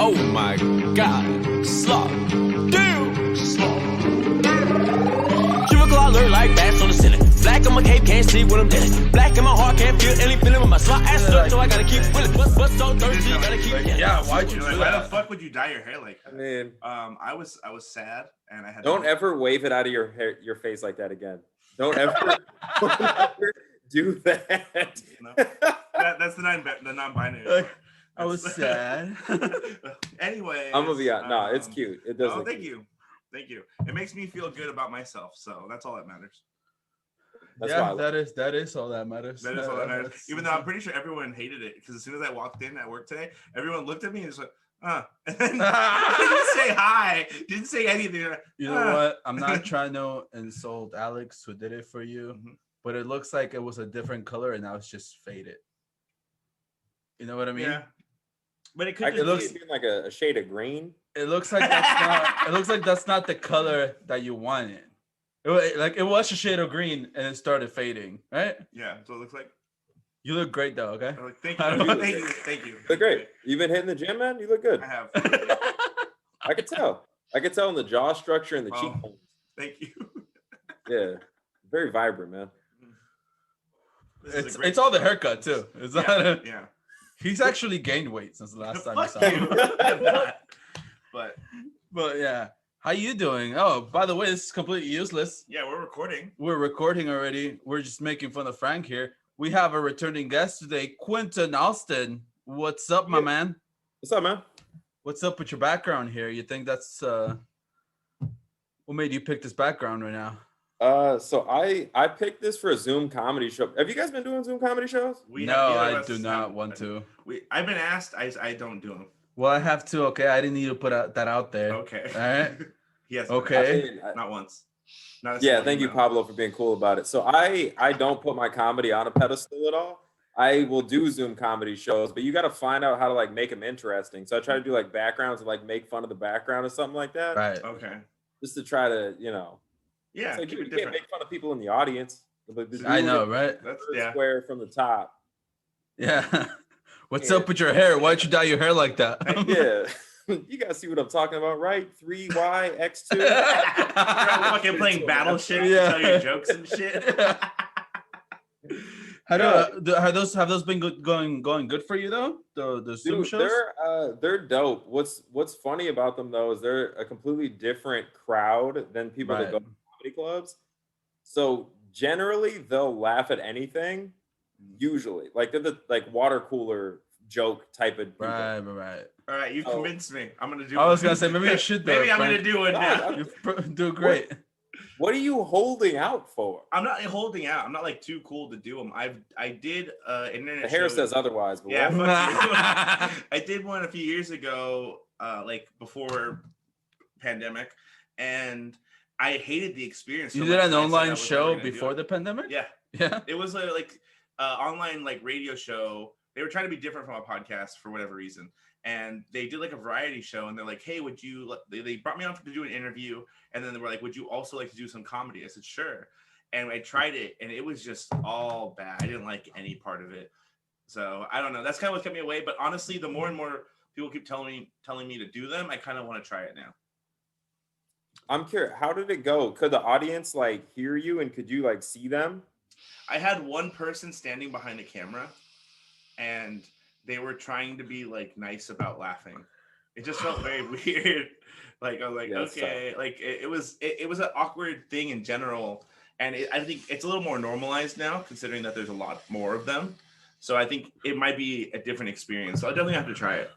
Oh my God, slop, damn, slop. Cubicle, I look like bats on the ceiling. Black on my cape, can't see what I'm dealing. Black in my heart, can't feel any feeling with my slot ass up, so I gotta keep willing. What's so thirsty, gotta keep getting. Yeah, why'd you do Why that? the fuck would you dye your hair like that? I mean, I was sad, and I had. don't ever wave it out of your face like that again. Don't ever do that. No. That's the non-binary. I was sad. Anyway, I'm gonna be honest. No, it's cute. It does. Oh, thank you. It makes me feel good about myself, so that's all that matters. That's yeah, why that is all that matters. That is all that matters. Even though I'm pretty sure everyone hated it, because as soon as I walked in at work today, everyone looked at me and was like, and then didn't say hi, didn't say anything. You know what? I'm not trying to insult Alex who did it for you, but it looks like it was a different color and now it's just faded. You know what I mean? Yeah. But it could. It looks like a shade of green. It looks like that's not. It looks like that's not the color that you wanted. It was a shade of green and it started fading, right? Yeah. So it looks like. You look great though. Okay. Like, thank you. Thank you. You look great. You've been hitting the gym, man. You look good. I have. I could tell. I could tell in the jaw structure and the cheekbones. Thank you. Yeah, very vibrant, man. It's all the haircut too. It's not. Yeah. He's actually gained weight since the last time I saw Fuck him. you. But yeah. How you doing? Oh, by the way, this is completely useless. yeah, we're recording. We're recording already. We're just making fun of Frank here. We have a returning guest today, Quinton Alston. What's up, my man? What's up, man? What's up with your background here? You think that's what made you pick this background right now? So I picked this for a Zoom comedy show. Have you guys been doing Zoom comedy shows? I do not want to. I've been asked. I don't do them. Well, I have to. Okay, I didn't need to put that out there. Okay. All right. Yes. Okay. Not once. Thank you, Pablo, for being cool about it. So I don't put my comedy on a pedestal at all. I will do Zoom comedy shows, but you got to find out how to like make them interesting. So I try to do like backgrounds and like make fun of the background or something like that. Right. Okay. Just to try to, Yeah. it's like you can't make fun of people in the audience. I know, right? That's square from the top. Yeah. What's up with your hair? Why'd you dye your hair like that? Yeah. You guys see what I'm talking about, right? 3YX2. You're fucking playing Battleship to tell your jokes and shit. Have those been going good for you though? The Zoom shows? They're dope. What's funny about them though is they're a completely different crowd than people that go to comedy clubs. So generally they'll laugh at anything. Usually, like they're the water cooler joke type of people. Right. All right, you convinced me. I'm gonna do. I was gonna say maybe I should. Maybe I'm gonna do it now. You do great. What are you holding out for? I'm not holding out. I'm not like too cool to do them. I did internet. The hair says otherwise. But yeah, I did one a few years ago, like before pandemic, and I hated the experience. You did an online show before the pandemic? Yeah. It was like online like radio show. They were trying to be different from a podcast for whatever reason. And they did like a variety show and they're like, hey, would you, they brought me on to do an interview. And then they were like, would you also like to do some comedy? I said, sure. And I tried it and it was just all bad. I didn't like any part of it. So I don't know. That's kind of what kept me away. But honestly, the more and more people keep telling me to do them, I kind of want to try it now. I'm curious, how did it go? Could the audience like hear you and could you like see them? I had one person standing behind the camera and they were trying to be like nice about laughing. It just felt very weird. Like I was like, okay, like it was an awkward thing in general. And I think it's a little more normalized now, considering that there's a lot more of them. So I think it might be a different experience. So I definitely have to try it.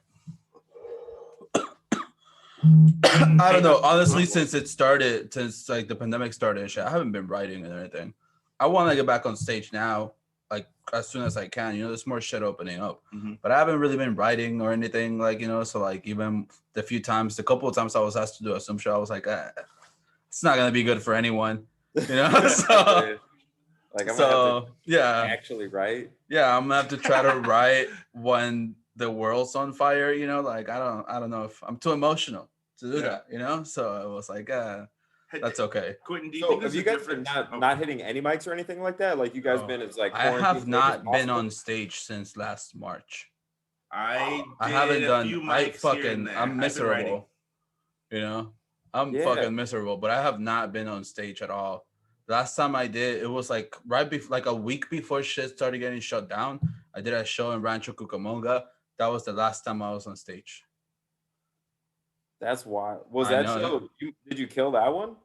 I don't know. Honestly, since like the pandemic started, I haven't been writing and anything. I want to get back on stage now, like as soon as I can. There's more shit opening up, but I haven't really been writing or anything. Like so like even the couple of times I was asked to do a Zoom show, I was like, it's not gonna be good for anyone, So like I'm gonna have to actually write. Yeah, I'm gonna have to try to write when the world's on fire. Like I don't know if I'm too emotional to do that. So it was like, that's okay. Quinton, do you think have you guys been not hitting any mics or anything like that? Like you guys been as like I have not been on stage since last March. I haven't did a done. few I mics here and fucking. there. I'm I've been writing. miserable. You know, I'm Yeah. fucking miserable. But I have not been on stage at all. Last time I did, it was like right before, like a week before shit started getting shut down. I did a show in Rancho Cucamonga. That was the last time I was on stage. That's why. Was I that know, show? Did you kill that one?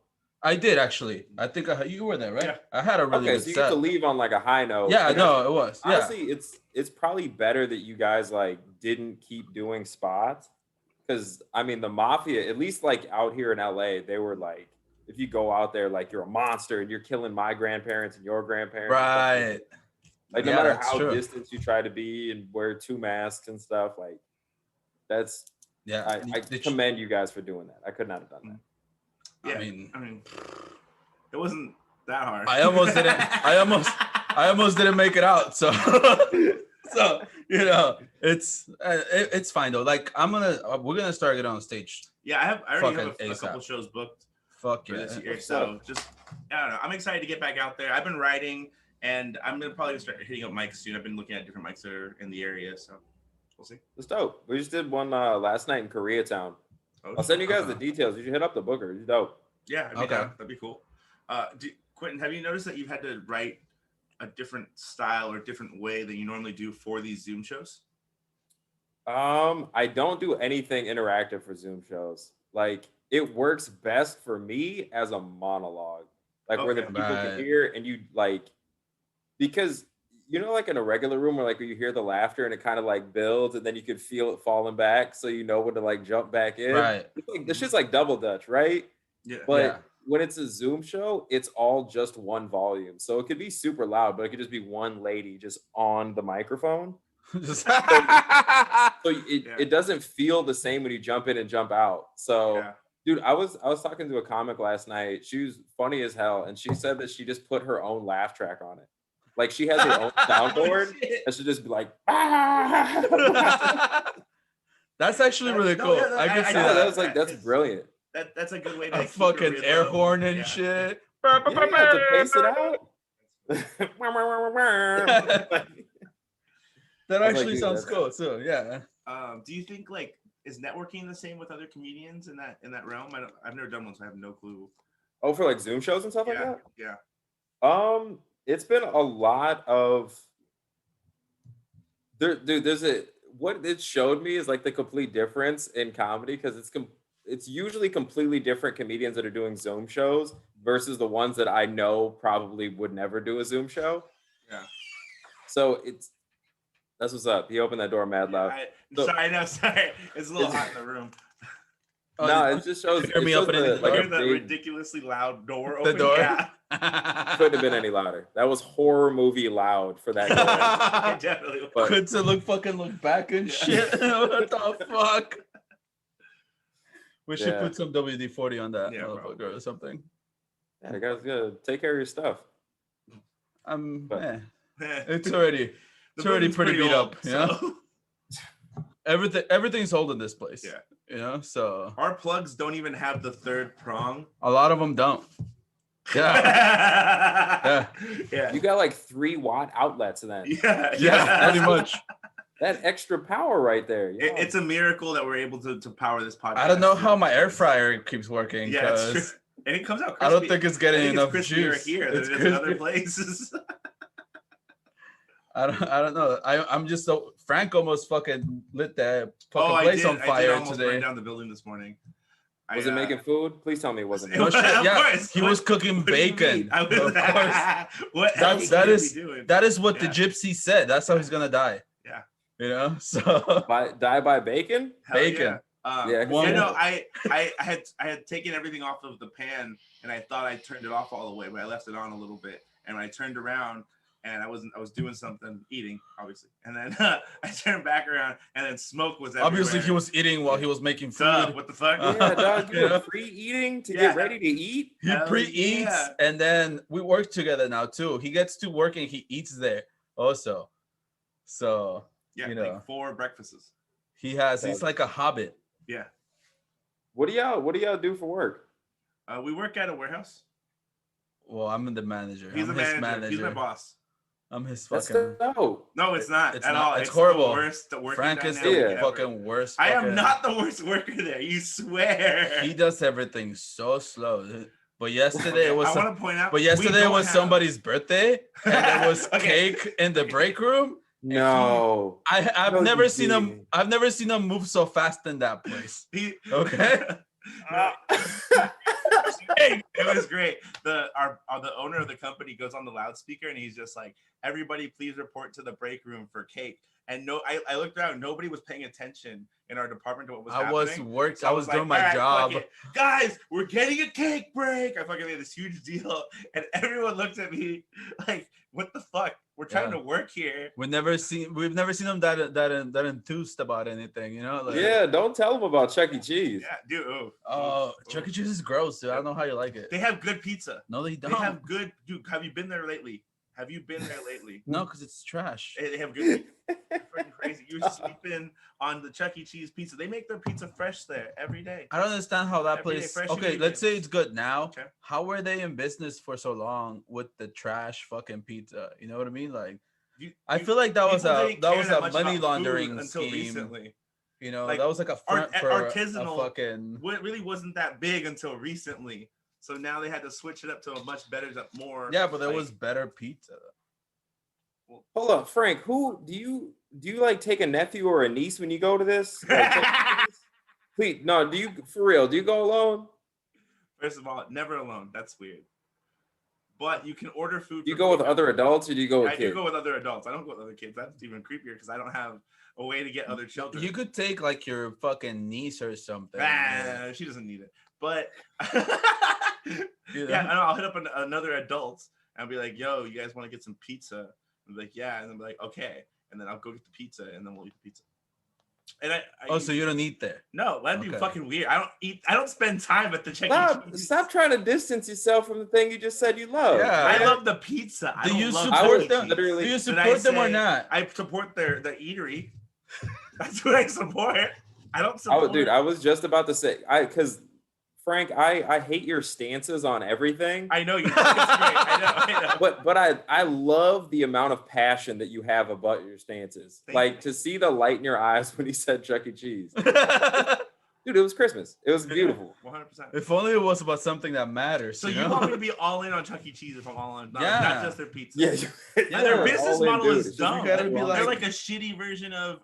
I did actually. I think you were there, right? Yeah. I had a really Okay, good so you set. get to leave on like a high note. Yeah, Like, no, it was. Yeah. honestly, it's probably better that you guys like didn't keep doing spots, because I mean the Mafia, at least like out here in LA, they were like, if you go out there like you're a monster and you're killing my grandparents and your grandparents, Right. like no Yeah, matter that's how true. distant you try to be and wear 2 masks and stuff, like that's Yeah. I commend you guys for doing that. I could not have done that. Yeah, I mean, it wasn't that hard. I almost didn't. I almost didn't make it out. So, so you know, it's fine though. Like we're gonna start getting on stage. Yeah, I already have Fucking a couple shows booked Fuck for yeah. this year. What's So up? just I don't know. I'm excited to get back out there. I've been writing, and I'm gonna probably start hitting up mics soon. I've been looking at different mics that are in the area, so we'll see. It's dope. We just did one last night in Koreatown. Oh, I'll send you guys the details. You should hit up the booker. He's dope. Yeah, I'd be Okay. down. That'd be cool. Quinton, have you noticed that you've had to write a different style or different way than you normally do for these Zoom shows? I don't do anything interactive for Zoom shows. Like it works best for me as a monologue, like where the Okay. people Right. can hear and you like, because you know, like in a regular room where like you hear the laughter and it kind of like builds and then you could feel it falling back, so you know when to like jump back in. Right. It's like, this shit's like double dutch, right? Yeah. But Yeah. when it's a Zoom show, it's all just one volume. So it could be super loud, but it could just be one lady just on the microphone. Just- So it doesn't feel the same when you jump in and jump out. So Yeah. dude, I was talking to a comic last night. She was funny as hell, and she said that she just put her own laugh track on it. Like she has her own soundboard, and she'll just be like, ah! That's actually really No, cool. yeah, I can I see know I that. was like, that's brilliant. That's a good way to A keep it fucking real air low. horn and Yeah. shit. Yeah, to pace it out. That I was like, actually dude, sounds that's- cool too. Yeah. Do you think like is networking the same with other comedians in that realm? I've never done one, so I have no clue. Oh, for like Zoom shows and stuff like Yeah, that? yeah. It's been a lot of there's what it showed me is like the complete difference in comedy, because it's usually completely different comedians that are doing Zoom shows versus the ones that I know probably would never do a Zoom show. Yeah. So that's what's up. He opened that door mad loud. So- Sorry, it's a little hot in the room. No, it just shows. Hear me it shows opening the like I door. a hear that big- ridiculously loud door The open. door. Yeah, couldn't have been any louder. That was horror movie loud for that door. it definitely was. But- Good to look back and shit. What the fuck? We should Yeah. put some WD-40 on that Yeah, motherfucker probably. or something. Yeah, you guys gotta take care of your stuff. Eh, The it's already building's pretty beat old, up, you know? so- everything's old in this place. Yeah. You know, so Our plugs don't even have the third prong. a lot of them don't. Yeah. yeah. Yeah. You got like 3 watt outlets then. Yeah. Yeah, pretty much. That extra power right there. Yeah. It's a miracle that we're able to power this podcast. I don't know how my air fryer keeps working. Yeah, it's true. 'cause And it comes out crispy. I don't think it's getting I think enough it's crispier juice. here than It's it is in other crispy. places. I don't know. I'm just so Frank almost fucking lit that fucking I place did. on I did fire almost today. burn down the building this morning. Was it making food? Please tell me it wasn't. It No was- shit, of yeah, course. he was cooking What do you bacon. mean? I was, Of course. What That- else that could is- we be doing? That is what the Yeah. gypsy said. That's how he's gonna die. Yeah. You know? So Die by bacon? Hell bacon. Yeah, Yeah, you know, one- I had taken everything off of the pan, and I thought I turned it off all the way, but I left it on a little bit. And when I turned around, and I was doing something, eating, obviously, and then I turned back around, and then smoke was everywhere. obviously he was eating while he was making food. Duh, what the fuck? Yeah, dog. You Yeah. were pre-eating to Yeah. get ready to eat? He Hell pre-eats yeah. and then we work together now too. He gets to work and he eats there also. So Yeah, you know. like 4 breakfasts. he's like a hobbit. Yeah, What do y'all do for work? we work at a warehouse. Well, I'm the manager. He's I'm the his manager. He's my manager. boss. I'm his That's fucking. dope. No, it's not It's at not. all. It's horrible. The worst working Frank is dynamic the ever. fucking worst. I am fucking- not the worst worker there. You swear. He does everything so slow. But yesterday it was. I want to point out. But yesterday was somebody's birthday, and there was Okay. cake in the break room. No. I've No, never you seen him. didn't. I've never seen him move so fast in that place. Okay. Okay. It was great. The owner of the company goes on the loudspeaker and he's just like, "Everybody, please report to the break room for cake." And I looked around, nobody was paying attention in our department to what was happening. So I was doing my "All right, job. fuck it. Guys, we're getting a cake break. I fucking made this huge deal, and everyone looked at me like, "What the fuck? We're trying to work here." We've never seen him that enthused about anything, you know? Like, Yeah, don't tell him about Chuck E. Cheese. Yeah, dude. Chuck E. Cheese is gross, dude. I don't know how you like it. They have good pizza. No, they They don't. have good. Dude, have you been there lately? Have you been there lately? No, because it's trash. They have good. Freaking crazy. You're sleeping on the Chuck E. Cheese pizza. They make their pizza fresh there every day. I don't understand how that Every day, place. fresh Okay, let's ingredients. say it's good now. Okay. How were they in business for so long with the trash fucking pizza? You know what I mean? Like, I feel like that was people a didn't care that much money about laundering food until scheme. recently. You know, Like, that was like a front for a artisanal fucking. What really wasn't that big until recently. So now they had to switch it up to a much better, more. Yeah, but there like, was better pizza. Hold up, Frank. Who do you like take a nephew or a niece when you go to this? Like, please, no. Do you for real? Do you go alone? First of all, never alone. That's weird. But you can order food. Do you for go with pickup. other adults or do you go with I kids? do go with other adults. I don't go with other kids. That's even creepier because I don't have a way to get other children. You could take like your fucking niece or something. She doesn't need it. But You know? yeah, I know, I'll hit up another adult and I'll be like, "Yo, you guys want to get some pizza?" I'm like, "Yeah," and I'm like, "Okay," and then I'll go get the pizza and then we'll eat the pizza. And So you don't eat there? No, that'd be Okay. fucking weird. I don't spend time at the Chuck E. Cheese. Stop trying to distance yourself from the thing you just said you love. Yeah. I love the pizza. I Do don't you love support Chuck E. them? Cheese. Literally- Do you Did I support them or say not? I support the eatery. That's what I support. I don't support. Dude, I was just about to say, because Frank, I hate your stances on everything. I know you. It's great. I know. But I love the amount of passion that you have about your stances. Thank Like you. to see the light in your eyes when he said Chuck E. Cheese. Dude, it was Christmas. It was beautiful. 100%. If only it was about something that matters. So you you know? want me to be all in on Chuck E. Cheese if I'm all in, not Yeah. just their pizza. Yeah, And their business all in, model dude. is It's just- dumb. you gotta be They're like- like a shitty version of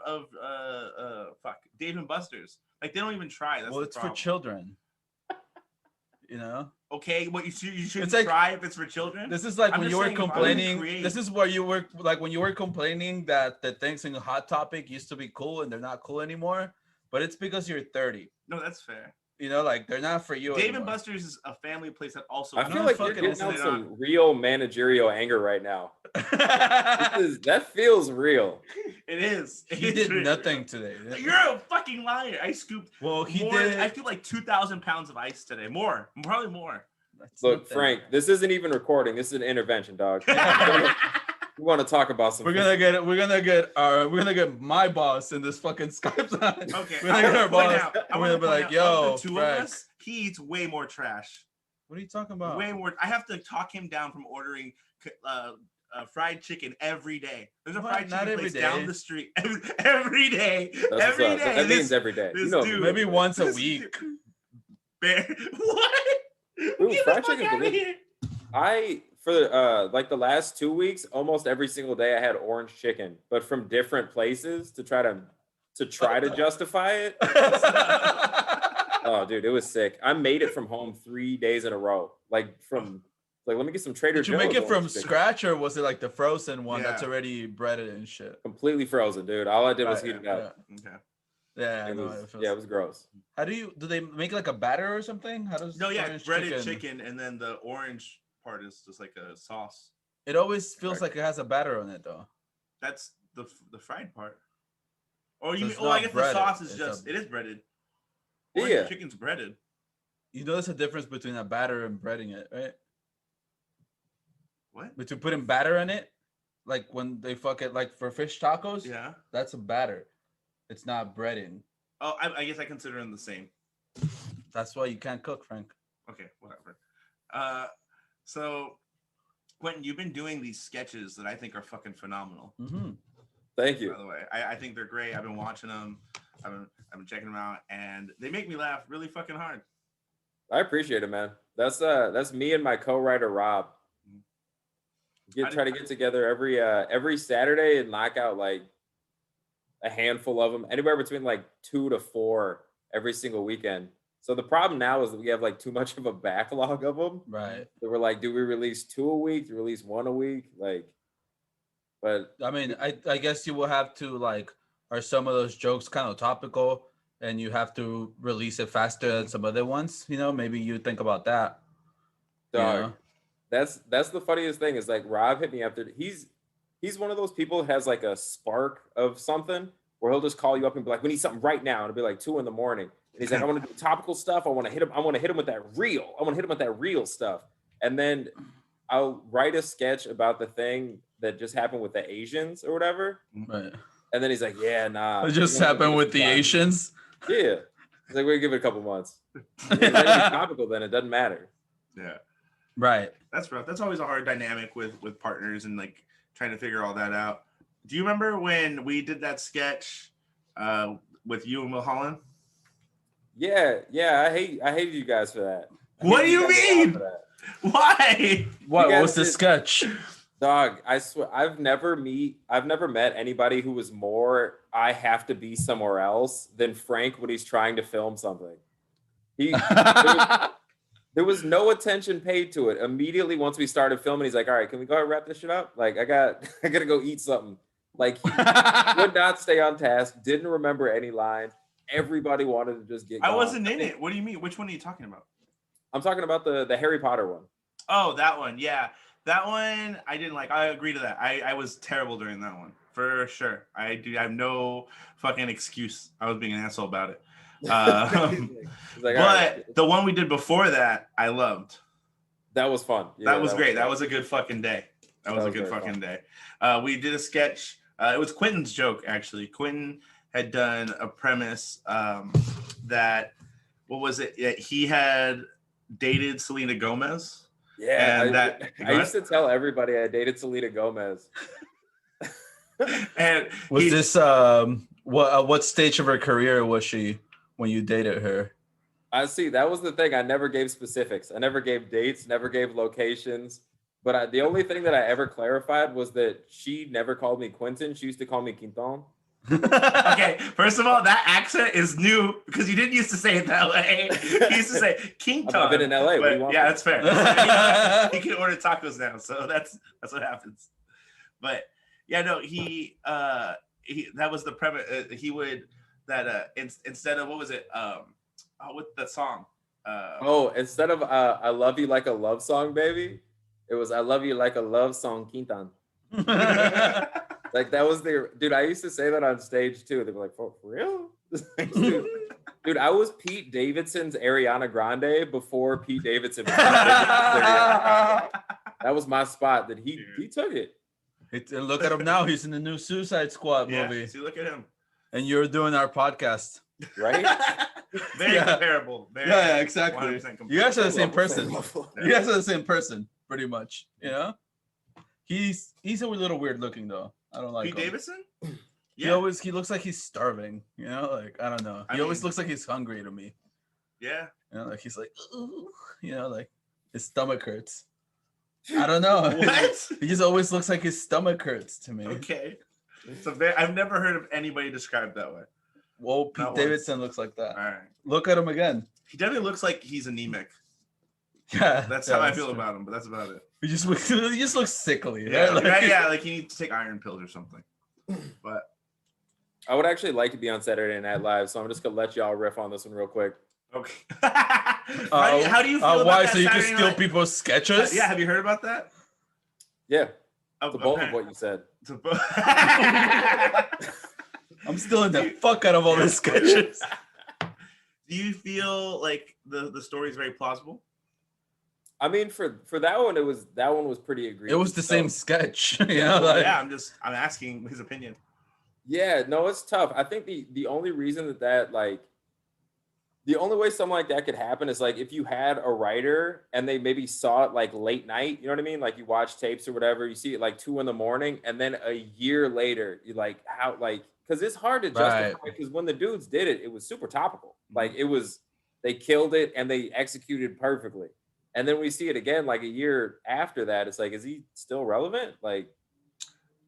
Dave and Buster's. Like they don't even try. That's Well, the it's for problem. children. You know, Okay, what you should It's like- try if it's for children. this is like I'm when just you were saying, if I was complaining. creative- This is where you were like when you were complaining that the things in Hot Topic used to be cool and they're not cool anymore. But it's because you're 30. No, that's fair. You know, like they're not for you. Dave anymore. and Buster's is a family place that also. I No, feel like you're fucking getting listen out it some real managerial anger right now. he That feels real. It is. It did is real. nothing today. You're a fucking liar. I scooped Well, he more. did. I scooped like 2,000 pounds of ice today. More, probably more. That's Look, nothing. Frank, this isn't even recording. This is an intervention, dog. We want to talk about some. We're gonna get my boss in this fucking Skype line. Okay, We're gonna get our boss. I We're wanna gonna be point like, out, yo, of the two Frank. of us, he eats way more trash. What are you talking about? Way more. I have to talk him down from ordering fried chicken every day. There's a What? fried Not chicken every place down day. the street every day. That's what's Every up. day. That means This- every day. this You know, dude- Maybe once a this week. Bear. What? Ooh, Get fried the fuck chicken's out of delicious. here. for like the last 2 weeks, almost every single day I had orange chicken, but from different places to try to justify it. Oh, dude, it was sick. I made it from home 3 days in a row. Like let me get some Trader Did you Joe's make it from orange chicken. scratch or was it like the frozen one that's Yeah. already breaded and shit? Completely frozen, dude. All I did was Right, heat it up. Okay. Yeah, I It know was, how it feels. yeah, it was gross. How do they make like a batter or something? How does No, yeah, orange breaded chicken, and then the orange part is just like a sauce. It always feels Right. like it has a batter on it though. That's the fried part. Or So you it's mean? Oh, I not guess breaded, the sauce is it's just a- it is breaded. Orange Yeah. chicken's breaded. You know there's a difference between a batter and breading it, right? What? Between putting batter in it, like when they fuck it, like for fish tacos, Yeah. that's a batter. It's not breading. Oh, I guess I consider them the same. That's why you can't cook, Frank. Okay, whatever. So Quinton, you've been doing these sketches that I think are fucking phenomenal. Mm-hmm. Thank you. By the way, I think they're great. I've been watching them. I've been checking them out, and they make me laugh really fucking hard. I appreciate it, man. That's me and my co-writer Rob. Try to get together every Saturday and knock out like a handful of them, anywhere between like 2 to 4 every single weekend. So the problem now is that we have like too much of a backlog of them. Right. So we're like, do we release 2 a week? Do we release 1 a week? Like, but I mean, I guess you will have to like, are some of those jokes kind of topical and you have to release it faster than some other ones? You know, maybe you think about that. Dog, that's the funniest thing is like Rob hit me up there. He's one of those people who has like a spark of something where he'll just call you up and be like, we need something right now. And it'll be like 2 a.m. And he's like, I want to do topical stuff. I want to hit him with that real. I want to hit him with that real stuff. And then I'll write a sketch about the thing that just happened with the Asians or whatever. Right. And then he's like, yeah, nah. It just happened with the Asians. Yeah. He's like, we'll give it a couple months. If it's topical, then it doesn't matter. Yeah. Right. That's rough. That's always a hard dynamic with partners and like trying to figure all that out. Do you remember when we did that sketch with you and Will Holland? Yeah. I hated you guys for that. What do you mean? Why? What was the sketch? Dog, I swear I've never met anybody who was more I have to be somewhere else than Frank when he's trying to film something. There was no attention paid to it. Immediately once we started filming, he's like, all right, can we go ahead and wrap this shit up? Like I gotta go eat something. Like he would not stay on task, didn't remember any lines. Everybody wanted to just get going. I wasn't in it. What do you mean? Which one are you talking about? I'm talking about the Harry Potter one. Oh, that one. Yeah. That one I didn't like. I agree to that. I was terrible during that one. For sure. I have no fucking excuse. I was being an asshole about it. Like, but the one we did before that, I loved. That was fun. Yeah, that was great. That was a good fucking day. That was a good fucking day. We did a sketch. It was Quinton's joke, actually. Quinton had done a premise that, what was it? He had dated Selena Gomez. Yeah, and I used to tell everybody I dated Selena Gomez. And was this what stage of her career was she when you dated her? I see. That was the thing. I never gave specifics. I never gave dates. Never gave locations. But the only thing that I ever clarified was that she never called me Quinton. She used to call me Quinton. Okay, first of all, that accent is new because you didn't used to say it that way. You used to say King Tom. I've been in LA. Yeah, that's fair. He can order tacos now, so that's what happens. But yeah, no, he that was the premise. He would instead of what was it? With the song. Instead of I love you like a love song, baby, it was I love you like a love song, Quinton. Like that was dude. I used to say that on stage too. They were like, "For real?" Dude, I was Pete Davidson's Ariana Grande before Pete Davidson. That was my spot. That he took it. And look at him now. He's in the new Suicide Squad movie. Yeah, see, look at him. And you're doing our podcast, right? Very comparable. Yeah, exactly. You guys are the same person. You guys are the same person, pretty much. You know, he's a little weird looking though. I don't like Pete Davidson. Yeah. He looks like he's starving. You know, like I don't know. He always looks like he's hungry to me. Yeah. You know, like he's like, ooh, you know, like his stomach hurts. I don't know. What? He just always looks like his stomach hurts to me. Okay. I've never heard of anybody described that way. Well, Pete Davidson looks like that. All right. Look at him again. He definitely looks like he's anemic. Yeah. That's how I feel about him, but that's about it. He just looks sickly. Yeah, right? Like he needs to take iron pills or something. But I would actually like to be on Saturday Night Live, so I'm just gonna let y'all riff on this one real quick. Okay. How do you feel about why? that So you can Saturday steal night? people's sketches? Yeah, have you heard about that? Yeah. To both of what you said. I'm stealing the fuck out of all the sketches. Do you feel like the story is very plausible? I mean, for that one, that one was pretty egregious. It was the same sketch. You know, like, yeah, I'm asking his opinion. Yeah, no, it's tough. I think the only reason that like The only way something like that could happen is like if you had a writer and they maybe saw it like late night, you know what I mean? Like you watch tapes or whatever, you see it like 2 a.m, and then a year later, you like how like because it's hard to justify because when the dudes did it, it was super topical. Like it was, they killed it and they executed perfectly. And then we see it again like a year after that. It's like, is he still relevant? Like,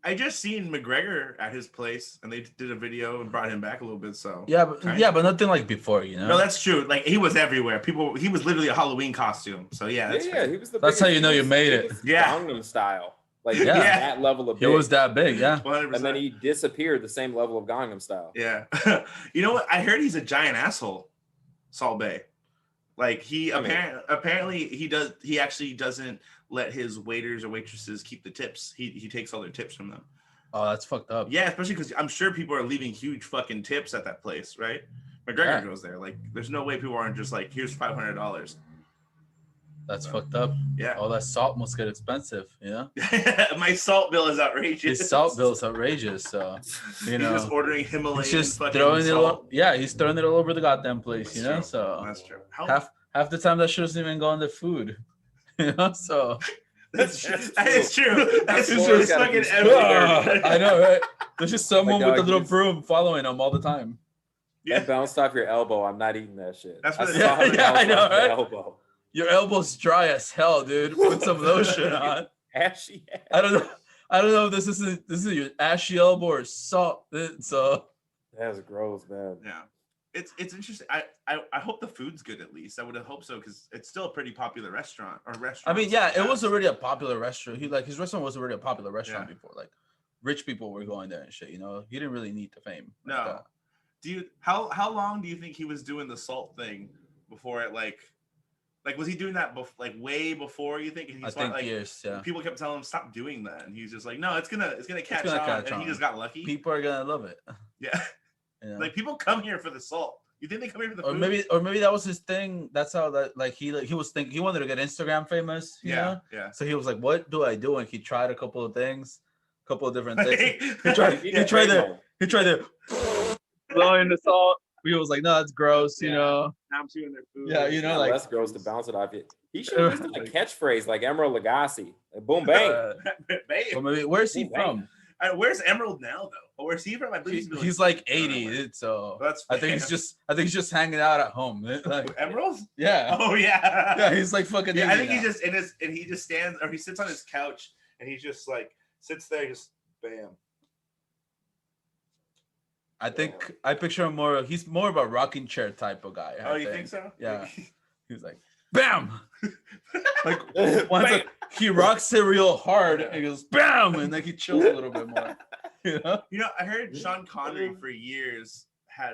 I just seen McGregor at his place, and they did a video and brought him back a little bit. So but nothing like before, you know. No, that's true. Like he was everywhere. He was literally a Halloween costume. So yeah, that's he was the. That's how you know you made it. Yeah, Gangnam Style. Like that level of. Big. It was that big, yeah. 100%. And then he disappeared the same level of Gangnam Style. Yeah, you know what? I heard he's a giant asshole, Salt Bae. Like he apparently he actually doesn't let his waiters or waitresses keep the tips. He takes all their tips from them. Oh, that's fucked up. Yeah, especially because I'm sure people are leaving huge fucking tips at that place, right? McGregor goes there. Like, there's no way people aren't just like, here's $500. That's fucked up. Yeah. All that salt must get expensive, you know? My salt bill is outrageous. His salt bill is outrageous, so, you know. He's just ordering Himalayan he's just fucking throwing salt. he's throwing it all over the goddamn place, you know? True. So that's true. Half the time that shit doesn't even go on the food, you know? So that is true. That's just fucking everywhere. I know, right? There's just someone with a little broom following him all the time. Yeah, bounced off your elbow. I'm not eating that shit. That's what I know, right? Elbow. Your elbow's dry as hell, dude. Put some lotion on. Ashy. I don't know if this is your ashy elbow or salt. So that's gross, man. Yeah. It's interesting. I hope the food's good at least. I would have hoped so because it's still a pretty popular restaurant. I mean, yeah, it was already a popular restaurant. His restaurant was already a popular restaurant before. Like rich people were going there and shit. You know, he didn't really need the fame. No. How long do you think he was doing the salt thing before it like was he doing that way before you think? And I think years. Yeah. People kept telling him stop doing that, and he's just like, no, it's gonna catch on, and he just got lucky. People are gonna love it. Yeah. You know? Like people come here for the salt. You think they come here for the food? Or maybe that was his thing. That's how he was thinking. He wanted to get Instagram famous. You know? Yeah. So he was like, "What do I do?" And he tried a couple of things, a couple of different things. He tried to blow in the salt. He was like, "No, that's gross." You know. Now I'm chewing their food. Yeah, you know, like that's gross to bounce it off you. He should use a catchphrase like Emerald Lagasse. Like, boom, bang. Well, maybe where's he from? Where's Emerald now, though? Or where's he from? I believe he's like 80. So I think he's just hanging out at home. Like Emerald? Yeah. Oh yeah. Yeah, he's like fucking. Yeah, I think he's just he just stands or he sits on his couch and he just like sits there, just bam. I think I picture him more. He's more of a rocking chair type of guy. Oh, you think so? Yeah. He's like, bam. Like once he rocks it real hard and he goes bam, and then he chills a little bit more. You know, I heard Sean Connery for years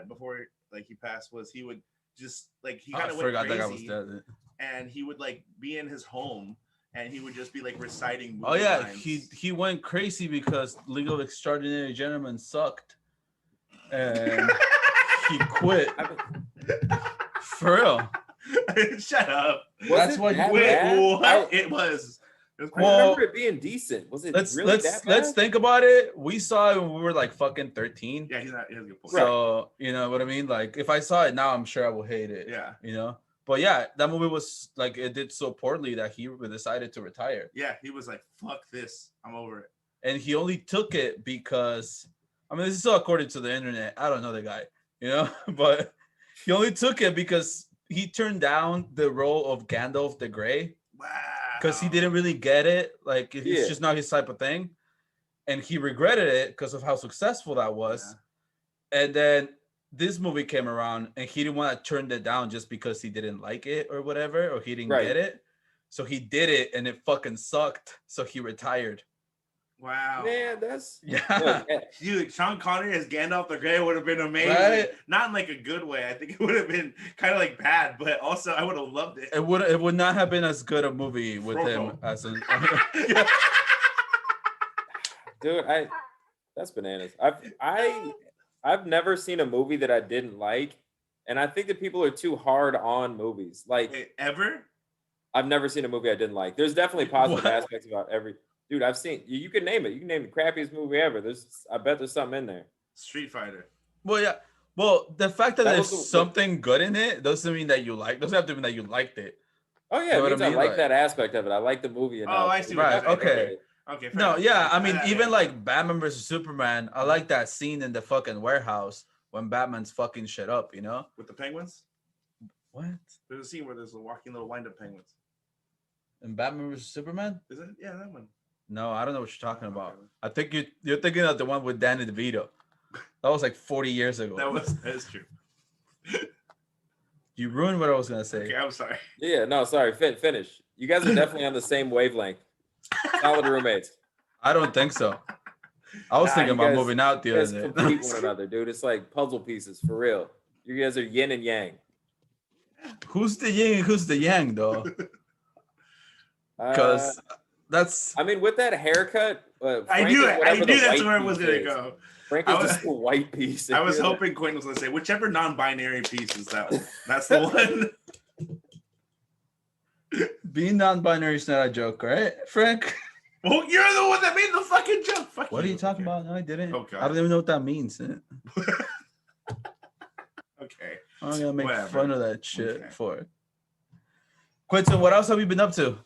before like he passed he would just like he kind of went crazy. That guy was dead. And he would like be in his home and he would just be like reciting movie lines. he went crazy because League of Extraordinary Gentlemen sucked. And he quit. For real. Shut up. That's why he quit. What? It was. I remember it being decent. Was it really that bad? Let's think about it. We saw it when we were like fucking 13. Yeah, he has a good point. So, you know what I mean? Like, if I saw it now, I'm sure I will hate it. Yeah. You know? But yeah, that movie was like, it did so poorly that he decided to retire. Yeah, he was like, fuck this. I'm over it. And he only took it because, I mean, this is all according to the internet. I don't know the guy, you know? But he only took it because he turned down the role of Gandalf the Grey. Wow. Because he didn't really get it. Like, it's just not his type of thing. And he regretted it because of how successful that was. Yeah. And then this movie came around and he didn't want to turn it down just because he didn't like it or whatever, or he didn't get it. So he did it and it fucking sucked. So he retired. Wow. Man, that's... Yeah. Dude, Sean Connery as Gandalf the Grey would have been amazing. Right? Not in like a good way. I think it would have been kind of like bad, but also I would have loved it. It would not have been as good a movie with him as a... Dude, that's bananas. I've never seen a movie that I didn't like, and I think that people are too hard on movies. Like ever? I've never seen a movie I didn't like. There's definitely positive aspects about every... Dude, I've seen, you can name it. You can name the crappiest movie ever. I bet there's something in there. Street Fighter. Well, yeah. Well, the fact that That there's was the- something good in it doesn't mean that you doesn't have to mean that you liked it. Oh yeah, You know it means what I I mean? like Like- that aspect of it. I like the movie enough. Oh, I see. What Right, you're saying. okay. Okay. fair No, enough. yeah, I mean, Yeah, even yeah. like Batman versus Superman, I like that scene in the fucking warehouse when Batman's fucking shit up, you know? With the penguins. What? There's a scene where there's a walking little wind-up penguins. In Batman versus Superman? Is it? Yeah, that one. No, I don't know what you're talking about. Okay. I think you're thinking of the one with Danny DeVito. That was like 40 years ago. That is true. You ruined what I was gonna say. Okay, I'm sorry. Yeah, no, sorry. Finish. You guys are definitely on the same wavelength. Solid roommates. I don't think so. I was Nah, thinking you about guys- moving out the You guys other complete day. one another, dude. It's like puzzle pieces for real. You guys are yin and yang. Who's the yin and who's the yang, though? Because that's I mean, with that haircut, I Frank knew is it. I whatever the knew that's white where it was piece gonna is. go. Frank I is was- just a white piece. I was Yeah. hoping Quinn was gonna say whichever non-binary piece is that one. That's the one. being non-binary is not a joke, right, Frank? Well, you're the one that made the fucking joke. Fuck What are you talking Okay. about? No, I didn't. Oh, God. I don't even know what that means. Okay. I'm gonna make Whatever. fun of that shit Okay. for it. Quinton, what else have you been up to?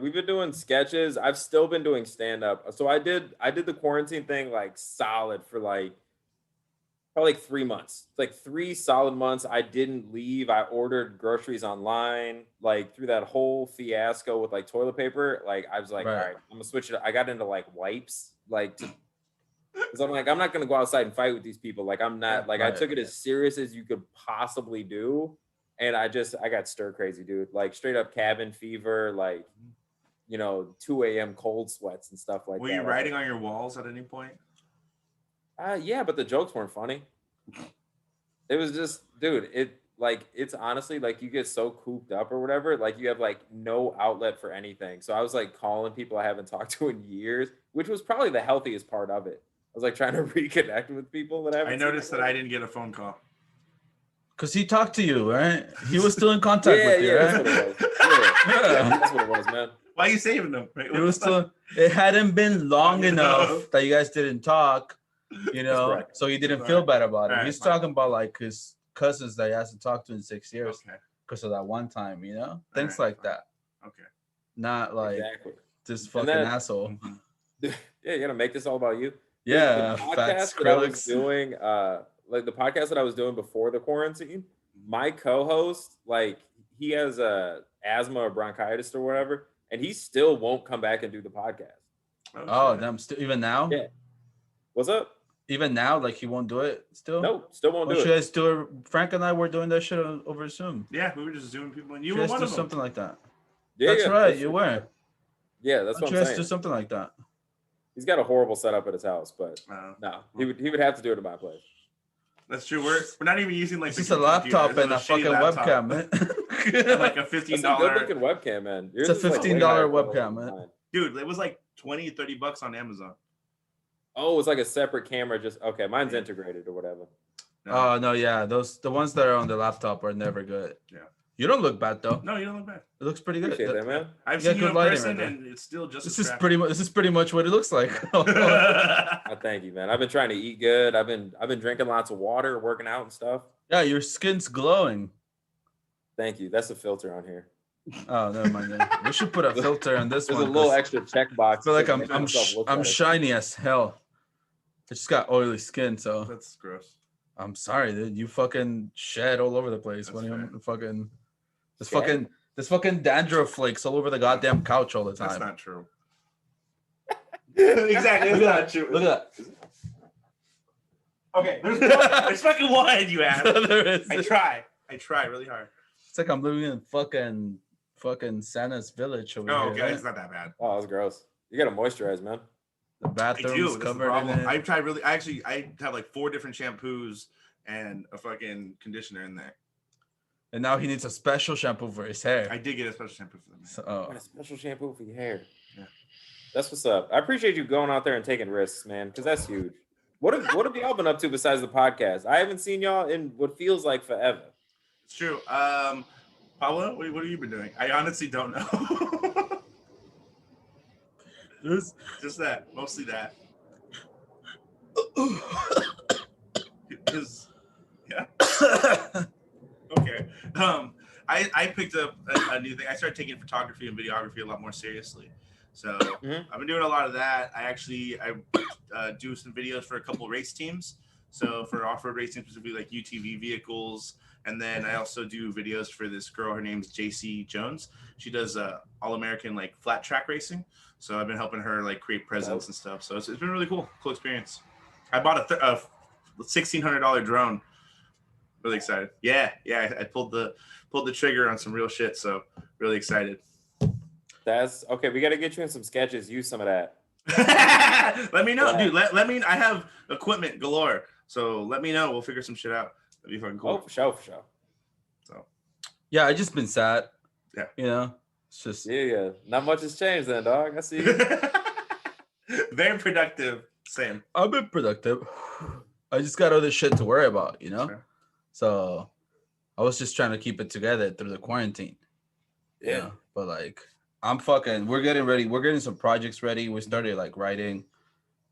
We've been doing sketches. I've still been doing stand-up. So I did the quarantine thing like solid for like probably like 3 months. Like 3 solid months. I didn't leave. I ordered groceries online, like through that whole fiasco with like toilet paper. Like I was like, Right. all right, I'm gonna switch it. I got into like wipes, like because I'm like, I'm not gonna go outside and fight with these people. Like I'm not like I Right. took it as serious as you could possibly do. And I got stir crazy, dude. Like straight up cabin fever, like 2 a.m. cold sweats and stuff like Were that. you writing on your walls at any point? Yeah, but the jokes weren't funny. It was just, dude, it's honestly like you get so cooped up or whatever, like you have like no outlet for anything. So I was like calling people I haven't talked to in years, which was probably the healthiest part of it. I was like trying to reconnect with people that I haven't I seen noticed in that a I while. didn't get a phone call. Because he talked to you, right? He was still in contact with you, that's right? what it was. Yeah, that's what it was, man. Why are you saving them? Right? It was still. It hadn't been long enough that you guys didn't talk, correct. so he didn't That's feel right. bad about it. All right, He's fine. talking about like his cousins that he hasn't talked to in 6 years Okay. because of that one time, things right, like fine. that. Okay. Not like Exactly. this And fucking then- asshole. Yeah, you're gonna make this all about you. Yeah, the fat podcast that I was Skrillex. doing, like the podcast that I was doing before the quarantine, my co-host, like he has asthma or bronchitis or whatever, and he still won't come back and do the podcast. Oh, shit. damn! Even now, Yeah. What's up? even now, like he won't do it. Still, Nope, still won't Why do don't you it. guys do it? Frank and I were doing that shit over Zoom. Yeah, we were just zooming people, and you You were guys one do of them. something like that. Yeah, That's yeah, right. You were. Yeah, that's Why what don't you I'm guys do saying. something like that? He's got a horrible setup at his house, but no, he would have to do it at my place. That's true. We're not even using like It's just a laptop and a fucking webcam, man. And like a That's $15. a good looking webcam, man. Yours It's a is, like, way $15 higher quality webcam, than man. mine. Dude, it was like $20-$30 on Amazon. Oh, it's like a separate camera. Just okay. Mine's integrated or whatever. Oh no, yeah, the ones that are on the laptop are never good. Yeah. You don't look bad though. No, you don't look bad. It looks pretty good. Appreciate that, man. I've You got seen you good in lighting person, right there. and it's still just This as is pretty much what it looks like. I thank you, man. I've been trying to eat good. I've been drinking lots of water, working out and stuff. Yeah, your skin's glowing. Thank you. That's a filter on here. Oh, never mind. Then. We should put a filter on this There's one. a little 'cause extra checkbox. I feel like to make myself look I'm better. shiny as hell. I just got oily skin, so That's gross. I'm sorry, dude. You fucking shed all over the place. That's When you fair. fucking this Shed? fucking dandruff flakes all over the goddamn couch all the That's time. not true. Exactly. That's not true. Look at Okay, there's fucking one, you ass. that. There is. I try really hard. It's like I'm living in fucking Santa's village over Oh, here. okay, right? it's not that bad. Oh, that's gross. You gotta moisturize, man. The I bathroom's do. That's the covered in problem. it. I've tried really. I have like 4 different shampoos and a fucking conditioner in there. And now he needs a special shampoo for his hair. I did get a special shampoo for them. So, Got a special shampoo for your hair. Yeah. That's what's up. I appreciate you going out there and taking risks, man, because that's huge. What have y'all been up to besides the podcast? I haven't seen y'all in what feels like forever. It's true. Pablo, what have you been doing? I honestly don't know. Just that, mostly that. Yeah. Okay. I picked up a new thing. I started taking photography and videography a lot more seriously. So I've been doing a lot of that. I do some videos for a couple race teams. So for off-road racing, specifically like UTV vehicles. And then I also do videos for this girl. Her name's JC Jones. She does all-American like flat track racing. So I've been helping her like create presence and stuff. So it's been really cool experience. I bought a $1,600 drone. Really excited. Yeah. I pulled the trigger on some real shit. So really excited. That's okay. We got to get you in some sketches. Use some of that. Let me know, dude. Let me. I have equipment galore. So let me know. We'll figure some shit out. That'd be fucking cool. Oh, for sure. So. Yeah, I just been sad. Yeah. You know, it's just. Yeah. Not much has changed then, dog. I see you. Very productive. Same. I've been productive. I just got other shit to worry about, you know? Sure. So I was just trying to keep it together through the quarantine. Yeah. You know? But like, we're getting ready. We're getting some projects ready. We started like writing.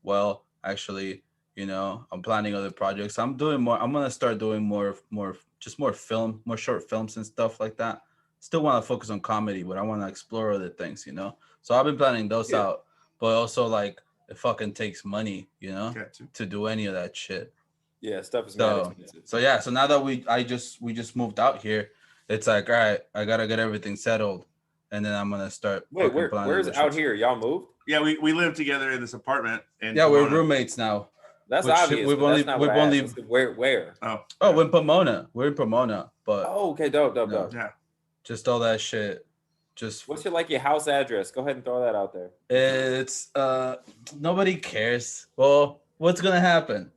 Well, actually, you know, I'm planning other projects. I'm going to start doing more film, more short films and stuff like that. Still want to focus on comedy, but I want to explore other things, you know? So I've been planning those out, but also like, it fucking takes money, you know, to do any of that shit. Yeah, stuff is expensive. So yeah, so now that we just moved out here, it's like, all right, I gotta get everything settled, and then I'm gonna start. Wait, where's out here? Y'all moved? Yeah, we live together in this apartment. And yeah, we're roommates now. That's obvious. We've only where? Oh, in Pomona. We're in Pomona, but okay, dope. Yeah, just all that shit. What's your house address? Go ahead and throw that out there. It's nobody cares. Well, what's gonna happen?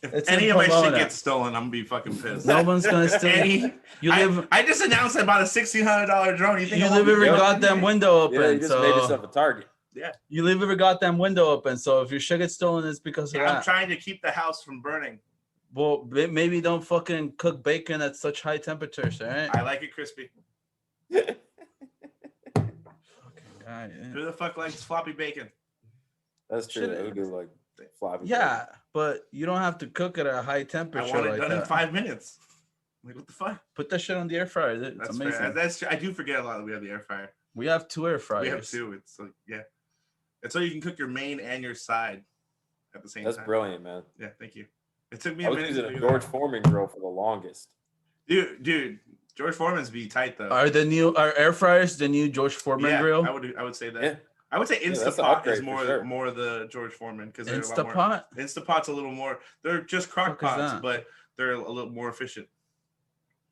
If any of my shit gets stolen, I'm gonna be fucking pissed. No one's gonna steal. I just announced I bought a $1,600 drone. You think you leave every goddamn window open? Yeah, you just made yourself a target. Yeah. You leave every goddamn window open. So if your shit gets stolen, it's because of that. I'm trying to keep the house from burning. Well, maybe don't fucking cook bacon at such high temperatures, all right? I like it crispy. God, yeah. Who the fuck likes floppy bacon? That's true. They do like floppy. Yeah, but you don't have to cook it at a high temperature. I want it done in 5 minutes. Like, what the fuck? Put that shit on the air fryer. It's That's amazing. Fair. That's true. I do forget a lot that we have the air fryer. We have 2 air fryers. We have 2. It's like, yeah. And so you can cook your main and your side at the same time. That's brilliant, man. Yeah, thank you. It took me a minute. I was using a George Foreman grill for the longest. Dude, George Foreman's be tight though. Are air fryers the new George Foreman grill? I would say that. Yeah. I would say Instapot is more the George Foreman because Instapot. Instapot's a little more. They're just crock pots, but they're a little more efficient.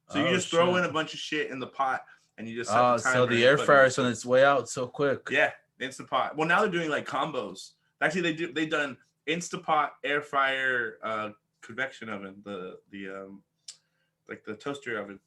So you just throw in a bunch of shit in the pot and you just. So the air fryer's on its way out so quick. Yeah, Instapot. Well, now they're doing like combos. Actually, they've done Instapot, air fryer, convection oven, the like the toaster oven.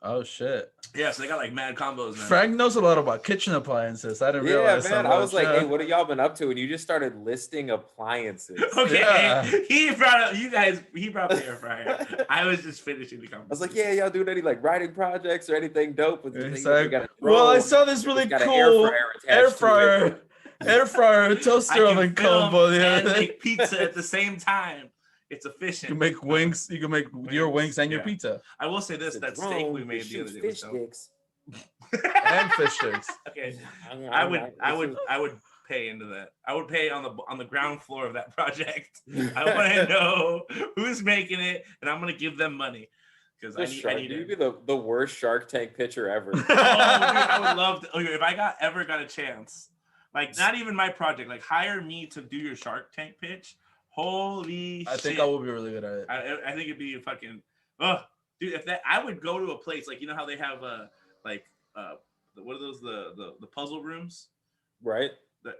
Oh shit! Yeah, so they got like mad combos now. Frank knows a lot about kitchen appliances. I didn't realize. Yeah, man. I was like, hey, what have y'all been up to? And you just started listing appliances. Okay, yeah. He brought up the air fryer. I was just finishing the conversation. I was like, yeah, y'all doing any like writing projects or anything dope? Well, I saw this really cool air fryer toaster oven combo the other day. Make pizza at the same time. It's efficient. You make wings. You can make your wings and your pizza. I will say this: that steak we made the other day was sticks. And fish sticks. Okay, I would pay into that. I would pay on the ground floor of that project. I want to know who's making it, and I'm gonna give them money because I need You'd be the worst Shark Tank pitcher ever. Oh, dude, I would love to. Okay, if I ever got a chance, like not even my project, like hire me to do your Shark Tank pitch. Holy shit. I think I will be really good at it. I think it'd be a fucking dude, I would go to a place like, you know how they have what are those the puzzle rooms? Right.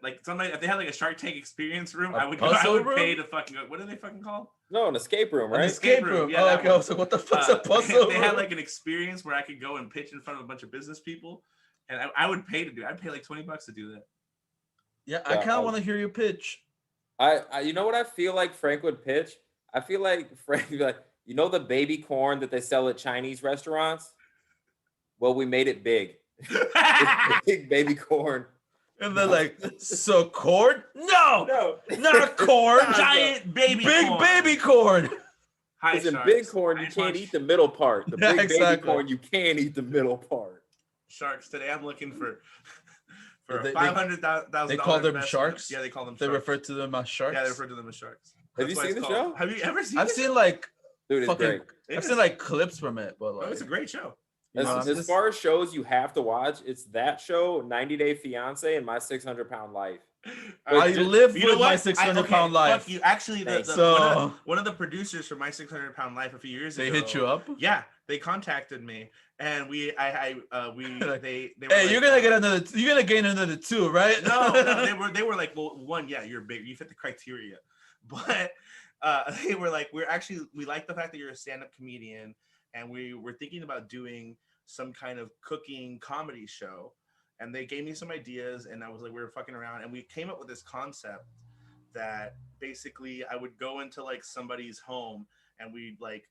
Like somebody if they had like a Shark Tank experience room, I would pay to fucking go. What are they fucking called? No, an escape room, right? An escape room. Yeah, okay. I was like, what the fuck's a puzzle room? They had like an experience where I could go and pitch in front of a bunch of business people, and I would pay to do it. I'd pay like $20 to do that. Yeah, I kind of want to hear you pitch. I you know what I feel like Frank would pitch? I feel like Frank would be like, you know the baby corn that they sell at Chinese restaurants? Well, we made it big. It's big baby corn. And they're like, so corn? No, not a corn. Giant baby big corn. baby corn. Hi, Because in Sharks. big corn, I you just can't want eat the middle part. The Yeah, big baby exactly. corn, you can't eat the middle part. Sharks. Today I'm looking for a They $500,000 call them investment. sharks. Yeah, they call them They sharks. refer to them as sharks. Yeah, they refer to them as sharks. Have you why seen it's the called- show? Have you ever seen I've the seen show? like Dude, it's great. I've seen like clips from it, but Oh, like it's a great show. you know, As far as shows you have to watch, it's that show, 90 Day Fiance, and My 600-Pound Life. I live You know with my what? 600-pound life. Fuck you. Actually, So- one of the producers for My 600-Pound Life a few years They ago. hit you up. Yeah, they contacted me, and they were Hey, like, you're gonna gain another 2, right? no, they were like, well, one, yeah, you're big, you fit the criteria, but they were like, we like the fact that you're a stand-up comedian, and we were thinking about doing some kind of cooking comedy show. And they gave me some ideas, and I was like, we were fucking around, and we came up with this concept that basically I would go into like somebody's home, and we'd like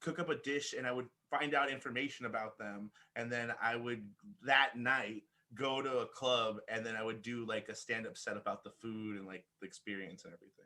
cook up a dish, and I would find out information about them, and then I would that night go to a club, and then I would do like a stand-up set about the food and like the experience and everything.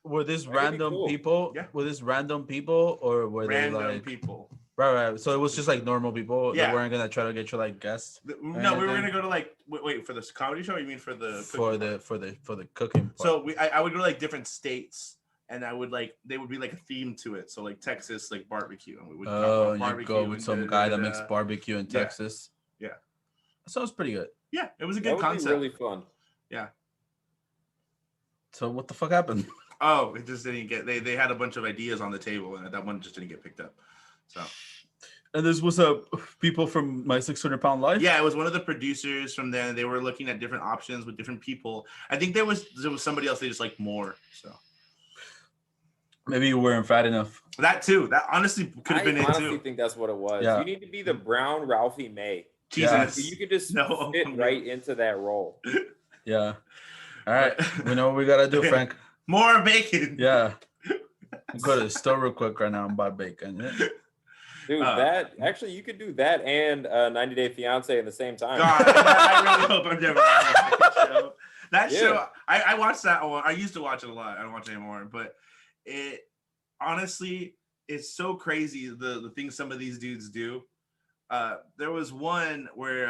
Were this That'd be random cool. people? Yeah. Were this random people, or were Random they like people. right? So it was just like normal people. Yeah. They weren't gonna try to get you like guests. No, we were gonna go to like wait for this comedy show. Or you mean for the for the cooking part? So I would go to like different states, and I would like they would be like a theme to it. So like Texas, like barbecue, and we would talk about and you go with some guy that makes barbecue in Texas. Yeah, that sounds pretty good. Yeah, it was a That good would concept. be really fun. Yeah. So what the fuck happened? Oh, it just didn't get. They had a bunch of ideas on the table, and that one just didn't get picked up. So. And this was people from My 600-Pound Life. Yeah, it was one of the producers from there. They were looking at different options with different people. I think there was somebody else they just liked more. So maybe you weren't fat enough. that too. That honestly could have been it honestly too. think that's what it was. Yeah. You need to be the brown Ralphie May. Jesus, You could just No. fit right into that role. Yeah. All right. We know what we gotta do, Frank. more bacon. Yeah. Go to the store real quick right now and buy bacon. Yeah. Dude, that actually you could do that and 90 Day Fiance at the same time. God, I really hope I'm never on that show. That Yeah. show, I watched that one. I used to watch it a lot. I don't watch it anymore, but it honestly, it's so crazy the things some of these dudes do. There was one where,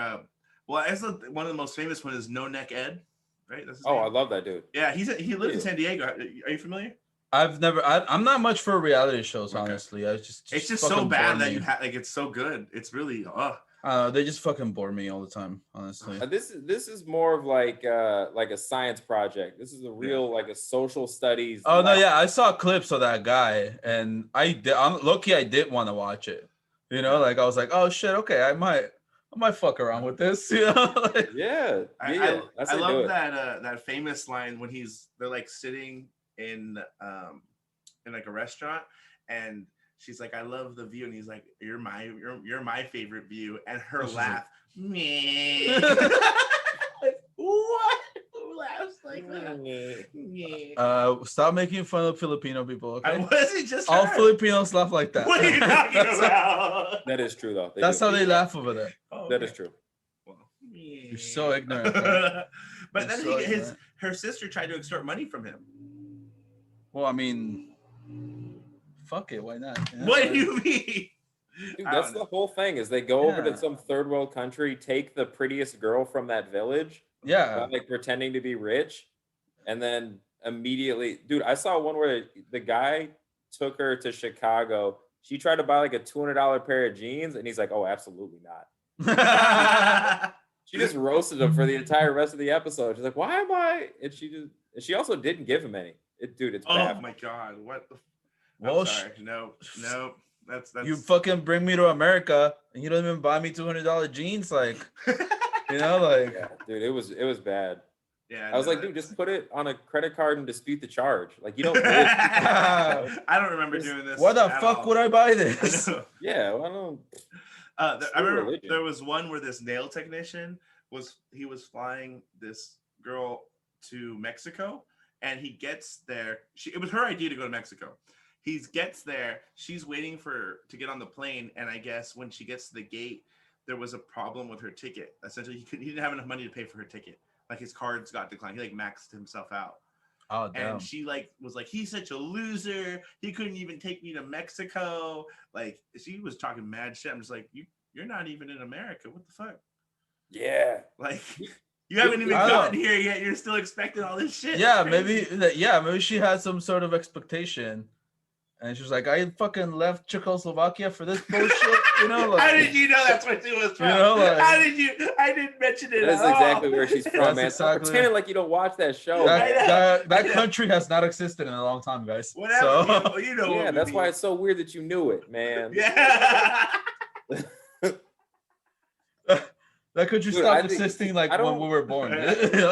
well, I guess one of the most famous one is No Neck Ed, right? That's his name. I love that dude. Yeah, he lives in San Diego. Are you familiar? I'm not much for reality shows, Okay. honestly. It's just So fucking bad bore that me. you have like it's so good. It's really They just fucking bore me all the time, honestly. This is more of like a science project. This is a real like a social studies. Oh no, yeah, I saw clips of that guy, and I'm lucky I did want to watch it. You know, like I was like, oh shit, okay, I might fuck around with this. You know, like, Yeah. I That's how you do love it. that famous line when they're like sitting in like a restaurant, and she's like, I love the view, and he's like, you're my favorite view, and her She's laugh, meh. What? Who laughs like that? Stop making fun of Filipino people. Okay, I wasn't just all her. Filipinos laugh like that. What are you talking That's about? That is true though. That's do. how they laugh over there. Oh, That okay. is true. Well, You're so ignorant. Bro. But You're then so ignorant. her sister tried to extort money from him. Well, I mean, fuck it, why not? Yeah, What like- do you mean? Dude, I that's don't the know. whole thing is they go over Yeah. to some third world country, take the prettiest girl from that village, Yeah, like pretending to be rich, and then immediately, dude, I saw one where the guy took her to Chicago. She tried to buy like a $200 pair of jeans, and he's like, "Oh, absolutely not." She just roasted him for the entire rest of the episode. She's like, "Why am I?" And she also didn't give him any. Dude, it's Oh bad. my god! What? Well, I'm sorry. No. That's you fucking bring me to America and you don't even buy me $200 jeans, like, you know, like. Yeah, dude, it was bad. Yeah. I was no, like, dude, just put it on a credit card and dispute the charge. Like, you don't. I don't remember doing this. Why the at fuck all. would I buy I this? know. Yeah, well, I don't. I remember religion. there was one where this nail technician was flying this girl to Mexico, and he gets there. It was her idea to go to Mexico. He gets there. She's waiting to get on the plane, and I guess when she gets to the gate, there was a problem with her ticket. Essentially, he didn't have enough money to pay for her ticket. Like his cards got declined. He like maxed himself out. Oh damn. And she like was like, he's such a loser. He couldn't even take me to Mexico. Like she was talking mad shit. I'm just like, you're not even in America. What the fuck? Yeah. Like you haven't even gotten here yet. You're still expecting all this shit. Yeah, maybe she had some sort of expectation. And she was like, I fucking left Czechoslovakia for this bullshit, you know? Like, how did you know that's where she was from? You know, like, how did you? I didn't mention it. That's exactly where she's from, man. Exactly. Pretending like you don't watch that show. That country has not existed in a long time, guys. Whatever. So. You know Yeah, that's why it's so weird that you knew it, man. Yeah. That country stopped existing like when we were born.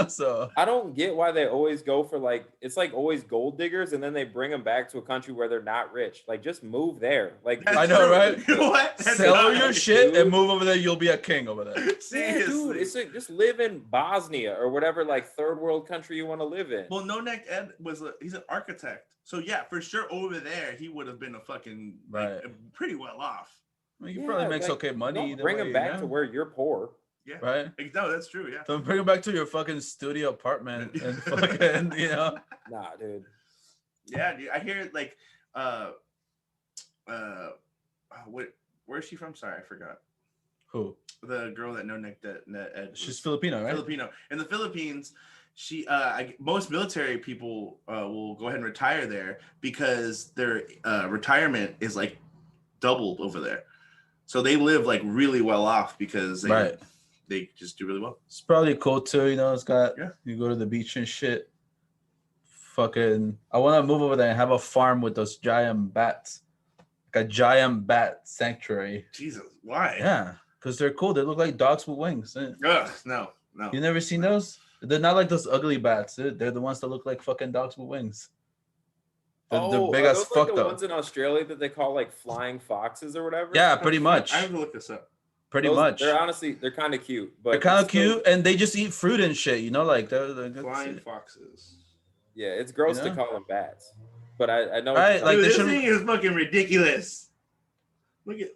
So I don't get why they always go for like, it's like always gold diggers, and then they bring them back to a country where they're not rich. Like, just move there. Like, I know, right? You know what? Sell your shit and move over there. You'll be a king over there. Seriously. dude, it's like, just live in Bosnia or whatever like third world country you want to live in. Well, No Neck Ed he's an architect, so yeah, for sure over there he would have been a fucking like, pretty well off. I mean, he probably makes okay money. Don't bring him back to where you're poor. Yeah. Right. No, that's true. Yeah. Don't bring him back to your fucking studio apartment and fucking, Nah, dude. Yeah, dude. I hear like, where's she from? Sorry, I forgot. Who? The girl that No Neck Ed. She's Filipino, right? Filipino. In the Philippines, most military people will go ahead and retire there because their retirement is like doubled over there. So they live like really well off because they just do really well. It's probably cool too, it's got you go to the beach and shit. Fucking I want to move over there and have a farm with those giant bats. Like a giant bat sanctuary. Jesus, why? Yeah, because they're cool. They look like dogs with wings. Ugh, no. You never seen those? They're not like those ugly bats. They're the ones that look like fucking dogs with wings. They're big as fuck, like the though. ones in Australia that they call like flying foxes or whatever? Yeah, pretty much. I have to look this up. Pretty much. They're honestly, they're kind of cute. But they're kind of cute, and they just eat fruit and shit, like they're flying foxes. Yeah, it's gross to call them bats. But I know. Right, like dude, this thing is fucking ridiculous. Look at.